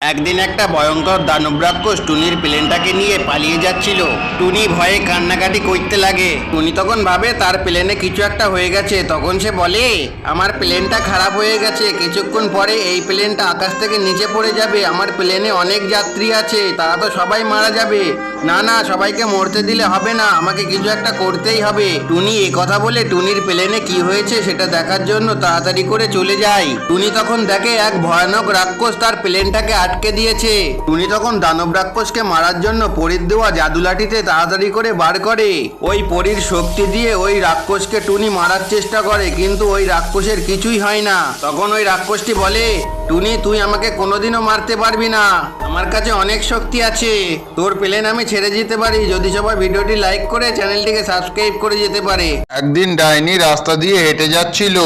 একদিন একটা ভয়ঙ্কর দানব রাক্ষস টুনির প্লেনটাকে নিয়ে পালিয়ে যাচ্ছিল। টুনি ভয়ে কান্নাকাটি করতে লাগে। টুনি তখন ভাবে তার প্লেনে কিছু একটা হয়ে গেছে। তখন সে বলে, আমার প্লেনটা খারাপ হয়ে গেছে, কিছুক্ষণ পরে এই প্লেনটা আকাশ থেকে নিচে পড়ে যাবে। আমার প্লেনে অনেক যাত্রী আছে, তারা তো সবাই মারা যাবে। না না, সবাইকে মরতে দিলে হবে না, আমাকে কিছু একটা করতেই হবে। টুনি এ কথা বলে টুনির প্লেনে কি হয়েছে সেটা দেখার জন্য তাড়াতাড়ি করে চলে যায়। টুনি তখন দেখে এক ভয়ানক রাক্ষস তার প্লেনটাকে আটকে দিয়েছে। টুনি তখন দানব রাক্ষসকে মারার জন্য পরীর দেওয়া জাদু লাঠিতে তাড়াতাড়ি করে বার করে। ওই পরীর শক্তি দিয়ে ওই রাক্ষসকে টুনি মারার চেষ্টা করে, কিন্তু ওই রাক্ষসের কিছুই হয় না। তখন ওই রাক্ষসটি বলে, টুনি তুই আমাকে কোনোদিনও মারতে পারবি না, আমার কাছে অনেক শক্তি আছে। তোর প্লেন আমি ছেড়ে যেতে পারি যদি সবাই ভিডিওটি লাইক করে চ্যানেলটিকে সাবস্ক্রাইব করে যেতে পারে। একদিন ডাইনি রাস্তা দিয়ে হেঁটে যাচ্ছিল।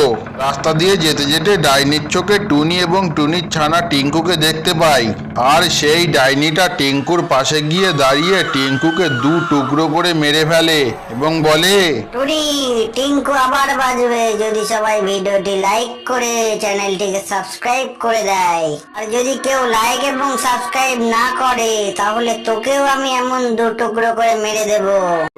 রাস্তা দিয়ে যেতে যেতে ডাইনির চোখে টুনি এবং টুনির ছানা টিঙ্কুকে দেখতে পায়। আর সেই ডাইনিটা টিঙ্কুর পাশে গিয়ে দাঁড়িয়ে টিঙ্কুকে দু টুকরো করে মেরে ফেলে এবং বলে, টুনি টিঙ্কু আবার বাজবে যদি সবাই ভিডিওটি লাইক করে চ্যানেলটিকে সাবস্ক্রাইব করে দেয়। আর যদি কেউ লাইক এবং সাবস্ক্রাইব না করে তাহলে তোকেও আমি এমন দু টুকরো করে মেরে দেব।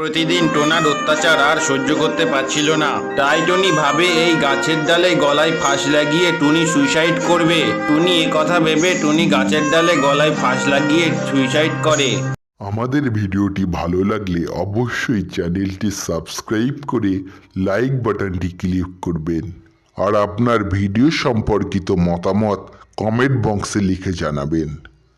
প্রতিদিন টোনার অত্যাচার আর সহ্য করতে পারছিল না, তাই টুনি ভাবে এই গাছের ডালে গলায় ফাঁস লাগিয়ে টুনি সুইসাইড করবে। টুনি এ কথা ভেবে টুনি গাছের ডালে গলায় ফাঁস লাগিয়ে সুইসাইড করে। আমাদের ভিডিওটি ভালো লাগলে অবশ্যই চ্যানেলটি সাবস্ক্রাইব করে লাইক বাটনটি ক্লিক করবেন। আর আপনার ভিডিও সম্পর্কিত মতামত কমেন্ট বক্সে লিখে জানাবেন।